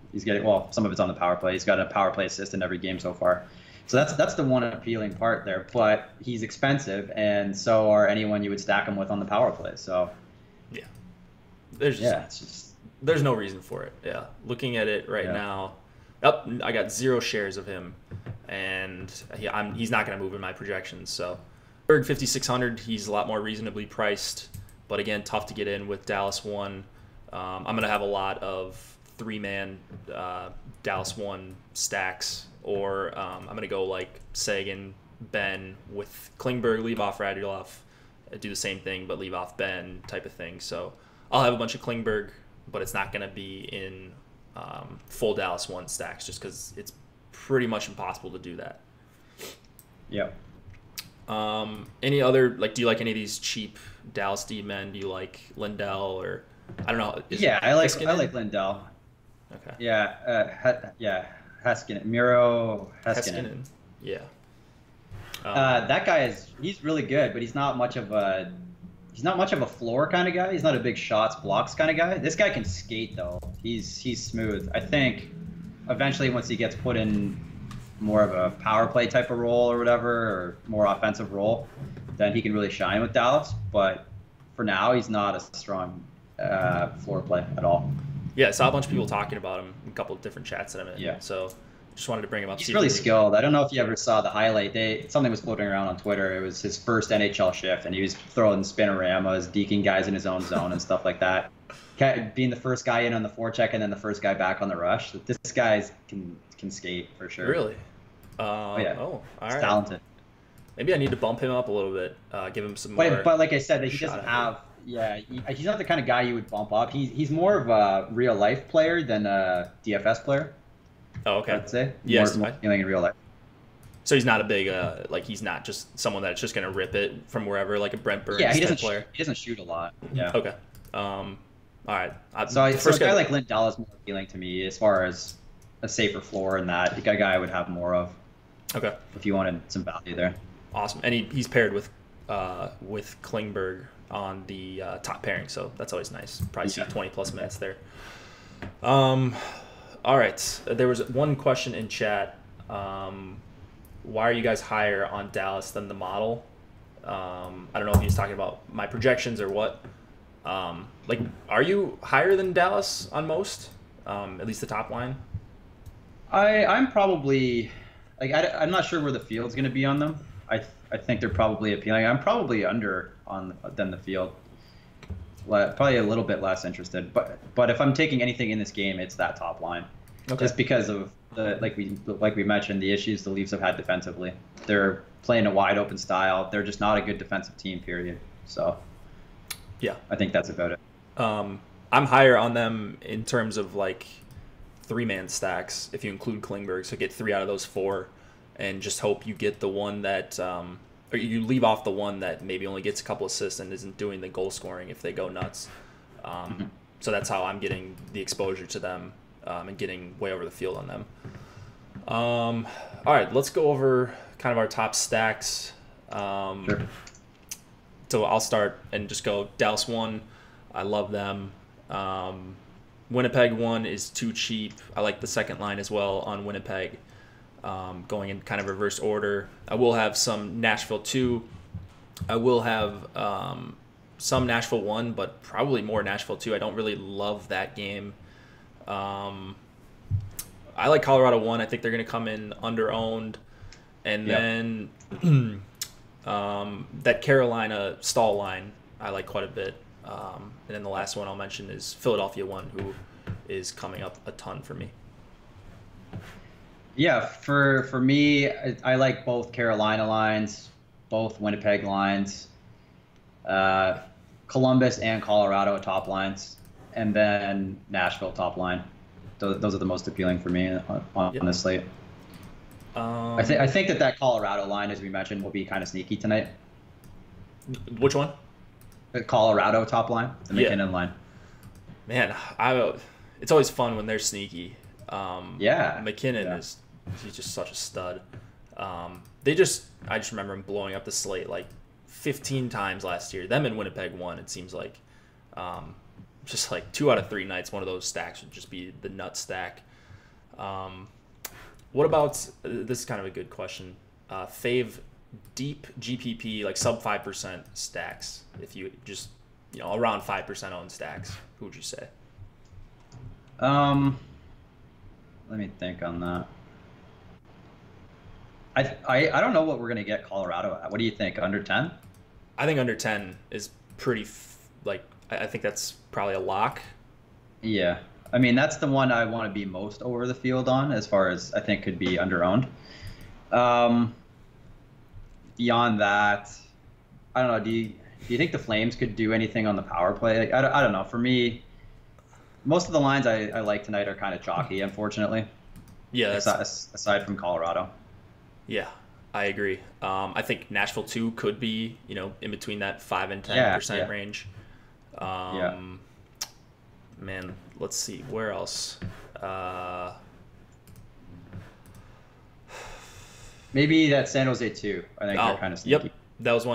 Some of it's on the power play. He's got a power play assist in every game so far. So that's the one appealing part there. But he's expensive, and so are anyone you would stack him with on the power play. So there's no reason for it. Yeah, looking at it right now, I got 0 shares of him, and he's not going to move in my projections. So Berg 5,600, he's a lot more reasonably priced, but again, tough to get in with Dallas 1. I'm going to have a lot of 3-man Dallas 1 stacks, or I'm going to go like Sagan, Ben with Klingberg, leave off Radulov, do the same thing, but leave off Ben type of thing. So I'll have a bunch of Klingberg, but it's not going to be in full Dallas 1 stacks just because it's pretty much impossible to do that. Yeah. Any other, do you like any of these cheap Dallas D men? Do you like Lindell or I don't know? I like Lindell. Okay. Yeah, Haskinen, Miro Haskinen. Heskinen. Yeah. That guy he's really good, but he's not much of a floor kind of guy. He's not a big shots blocks kind of guy. This guy can skate though. He's smooth. I think eventually once he gets put in more of a power play type of role or whatever, or more offensive role, then he can really shine with Dallas. But for now, he's not a strong floor play at all. Yeah, I saw a bunch of people talking about him in a couple of different chats that I'm in. Yeah. So just wanted to bring him up. He's really skilled. I don't know if you ever saw the highlight. Something was floating around on Twitter. It was his first NHL shift, and he was throwing spinoramas, deking guys in his own zone and stuff like that. Being the first guy in on the forecheck and then the first guy back on the rush. This guy can skate for sure. Really? Yeah. Oh, all He's right. talented. Maybe I need to bump him up a little bit. Give him some more. But like I said, he doesn't have. Yeah, he's not the kind of guy you would bump up. He's more of a real life player than a DFS player. Oh, okay. I'd say. Yes. More feeling in real life. So he's not a big he's not just someone that's just gonna rip it from wherever, like a Brent Burns type player. He doesn't shoot a lot. Yeah. Okay. All right. So a guy like Lindell is more appealing to me as far as a safer floor and that. A guy I would have more of. Okay. If you wanted some value there. Awesome. And he's paired with Klingberg on the top pairing, so that's always nice. Probably see 20 plus minutes there. All right. There was one question in chat. Why are you guys higher on Dallas than the model? I don't know if he's talking about my projections or what. Are you higher than Dallas on most? At least the top line? I'm probably I'm not sure where the field's going to be on them. I think they're probably appealing. I'm probably under than the field. Probably a little bit less interested. But if I'm taking anything in this game, it's that top line. Okay. Just because of like we mentioned, the issues the Leafs have had defensively. They're playing a wide open style. They're just not a good defensive team, period. So yeah, I think that's about it. I'm higher on them in terms of like 3-man stacks if you include Klingberg. So get 3 out of those 4. And just hope you get the one that, or you leave off the one that maybe only gets a couple assists and isn't doing the goal scoring if they go nuts. So that's how I'm getting the exposure to them and getting way over the field on them. All right, let's go over kind of our top stacks. Sure. So I'll start and just go Dallas 1. I love them. Winnipeg 1 is too cheap. I like the second line as well on Winnipeg. Going in kind of reverse order. I will have some Nashville 2. I will have some Nashville 1, but probably more Nashville 2. I don't really love that game. I like Colorado 1. I think they're going to come in under-owned. And then that Carolina stall line I like quite a bit. And then the last one I'll mention is Philadelphia 1, who is coming up a ton for me. Yeah, for me, I like both Carolina lines, both Winnipeg lines, Columbus and Colorado top lines, and then Nashville top line. Those are the most appealing for me on the slate. I think that Colorado line, as we mentioned, will be kind of sneaky tonight. Which one? The Colorado top line, the McKinnon line. Man, it's always fun when they're sneaky. McKinnon he's just such a stud. I just remember him blowing up the slate like 15 times last year. Them and Winnipeg won, it seems like. Just like 2 out of 3 nights, one of those stacks would just be the nut stack. What about, this is kind of a good question, fave deep GPP, like sub 5% stacks, if you just, around 5% owned stacks, who would you say? Let me think on that. I don't know what we're going to get Colorado at. What do you think, under 10? I think under 10 is pretty, I think that's probably a lock. Yeah. I mean, that's the one I want to be most over the field on, as far as I think could be under-owned. Beyond that, I don't know. Do you think the Flames could do anything on the power play? I don't know. For me, most of the lines I like tonight are kind of chalky, unfortunately. Yeah. Aside from Colorado. Yeah, I agree. I think Nashville 2 could be, in between that 5 and 10% range. Man, let's see, where else? Maybe that San Jose too. I think they're kind of sneaky. Yep. That was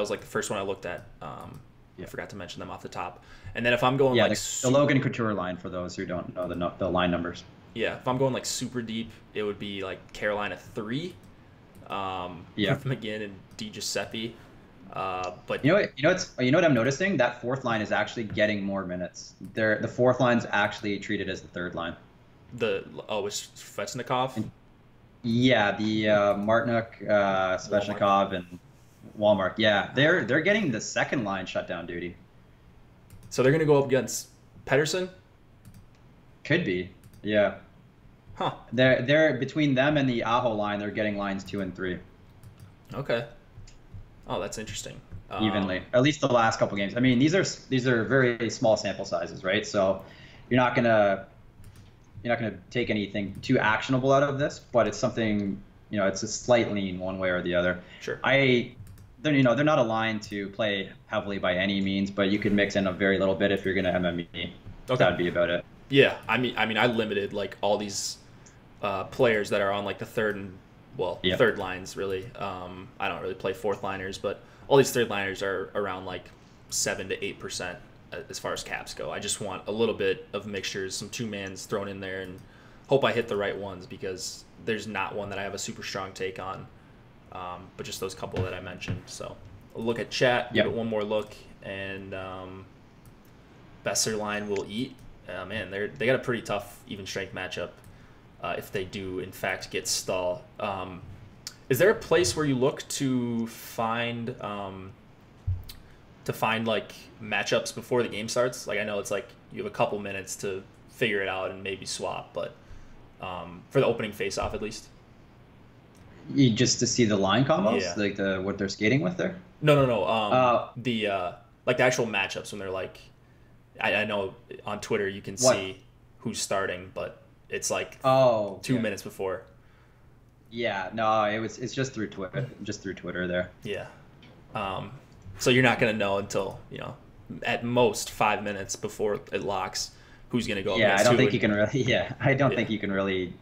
like the first one I looked at. I forgot to mention them off the top. And then if I'm going the Logan Couture line, for those who don't know the line numbers. Yeah, if I'm going like super deep, it would be like Carolina 3. With McGinn and DiGiuseppe. But you know what I'm noticing? That fourth line is actually getting more minutes. The fourth line's actually treated as the third line. It's Svechnikov? Yeah, the Martinook, Svechnikov, and Walmart. Yeah, they're getting the second line shutdown duty. So they're going to go up against Pettersson? Could be, yeah. Huh. They're between them and the Aho line. They're getting lines 2 and 3. Okay. Oh, that's interesting. Evenly, at least the last couple games. I mean, these are very small sample sizes, right? So you're not gonna take anything too actionable out of this, but it's something, it's a slight lean one way or the other. Sure. They're not aligned to play heavily by any means, but you could mix in a very little bit if you're gonna MME. Okay. That'd be about it. Yeah, I mean, I limited like all these players that are on like the third lines really. I don't really play fourth liners, but all these third liners are around like 7 to 8% as far as caps go. I just want a little bit of mixtures, some 2-mans thrown in there, and hope I hit the right ones, because there's not one that I have a super strong take on, but just those couple that I mentioned. So I'll look at chat, give it one more look, and Besser line will eat. Man, they got a pretty tough even strength matchup if they do in fact get Stahl. Is there a place where you look to find like matchups before the game starts? Like, I know it's like you have a couple minutes to figure it out and maybe swap, but for the opening face-off at least. Just to see the line combos, like what they're skating with there. No. The like the actual matchups when they're like, I know on Twitter you can see who's starting, but it's like 2 minutes before. Yeah, no, it's just through Twitter there. Yeah. So you're not gonna know until at most 5 minutes before it locks who's gonna go. Yeah, I don't think you can really. Yeah, I don't think you can really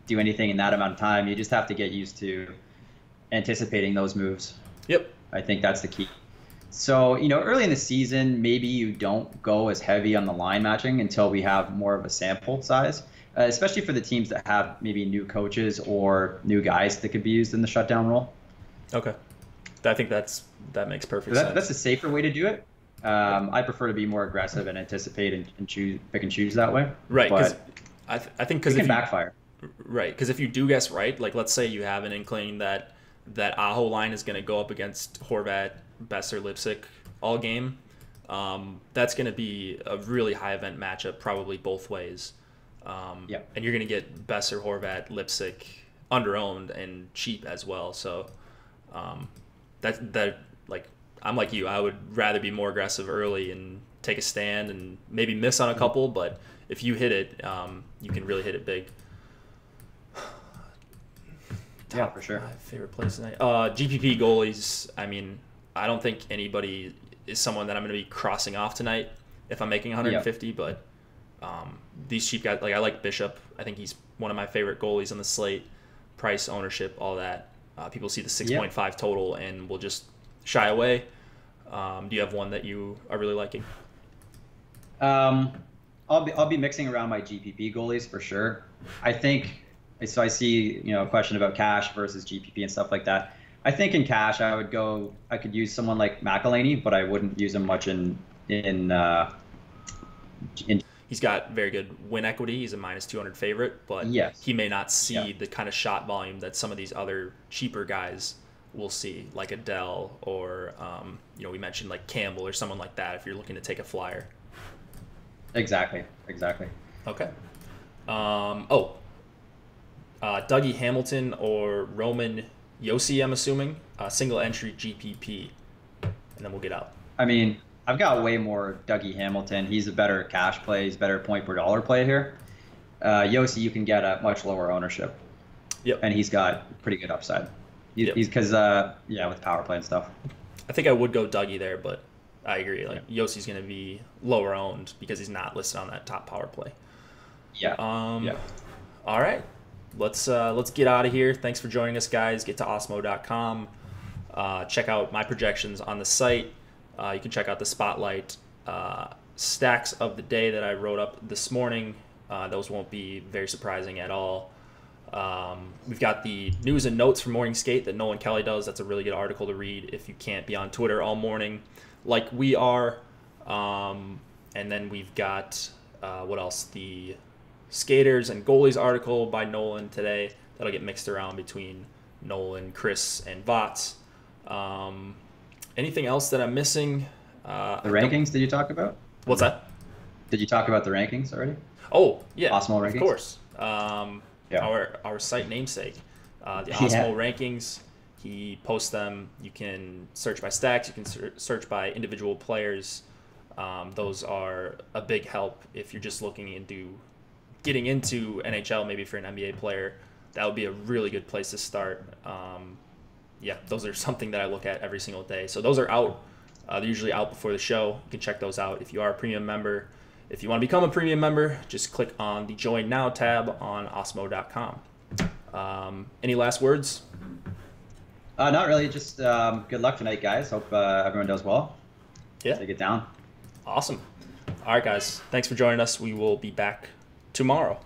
do anything in that amount of time. You just have to get used to anticipating those moves. Yep. I think that's the key. So, early in the season, maybe you don't go as heavy on the line matching until we have more of a sample size, especially for the teams that have maybe new coaches or new guys that could be used in the shutdown role. Okay. I think that makes perfect sense. That's a safer way to do it. I prefer to be more aggressive and anticipate and pick and choose that way. Right, because I think it can backfire. Right, because if you do guess right, like let's say you have an inkling that Aho line is going to go up against Horvat, Besser, Lipsick all game, that's going to be a really high event matchup, probably both ways. And you're going to get Besser, Horvat, Lipsick under-owned and cheap as well. So that like, I'm like you, I would rather be more aggressive early and take a stand and maybe miss on a couple, but if you hit it, you can really hit it big. Yeah, for sure. My favorite place tonight. GPP goalies. I mean, I don't think anybody is someone that I'm going to be crossing off tonight if I'm making 150. But these cheap guys, like I like Bishop. I think he's one of my favorite goalies on the slate. Price, ownership, all that. People see the 6.5 total and will just shy away. Do you have one that you are really liking? I'll be mixing around my GPP goalies for sure. I think. So I see, a question about cash versus GPP and stuff like that. I think in cash, I could use someone like McElhaney, but I wouldn't use him much in. He's got very good win equity. He's a -200 favorite, but he may not see the kind of shot volume that some of these other cheaper guys will see, like Adele or we mentioned like Campbell or someone like that. If you're looking to take a flyer. Exactly. Okay. Dougie Hamilton or Roman Yossi, I'm assuming. Single entry GPP. And then we'll get out. I mean, I've got way more Dougie Hamilton. He's a better cash play. He's a better point per dollar play here. Yossi, you can get at much lower ownership. Yep. And he's got pretty good upside. He's because, with power play and stuff. I think I would go Dougie there, but I agree. Like Yossi's going to be lower owned because he's not listed on that top power play. Yeah. All right. Let's get out of here. Thanks for joining us, guys. Get to osmo.com. Check out my projections on the site. You can check out the spotlight stacks of the day that I wrote up this morning. Those won't be very surprising at all. We've got the news and notes from Morning Skate that Nolan Kelly does. That's a really good article to read if you can't be on Twitter all morning like we are. And then we've got, what else? The skaters and goalies article by Nolan today. That'll get mixed around between Nolan, Chris, and Vots. Anything else that I'm missing? The rankings, did you talk about? What's that? Did you talk about the rankings already? Oh, yeah. Osmo rankings? Of course. Yeah. Our site namesake. The Osmo rankings, he posts them. You can search by stacks. You can search by individual players. Those are a big help if you're just looking into getting into NHL, maybe for an NBA player. That would be a really good place to start. Those are something that I look at every single day. So those are out. They're usually out before the show. You can check those out if you are a premium member. If you want to become a premium member, just click on the Join Now tab on osmo.com. Any last words? Not really. Just good luck tonight, guys. Hope everyone does well. Yeah. Take it down. Awesome. All right, guys. Thanks for joining us. We will be back tomorrow.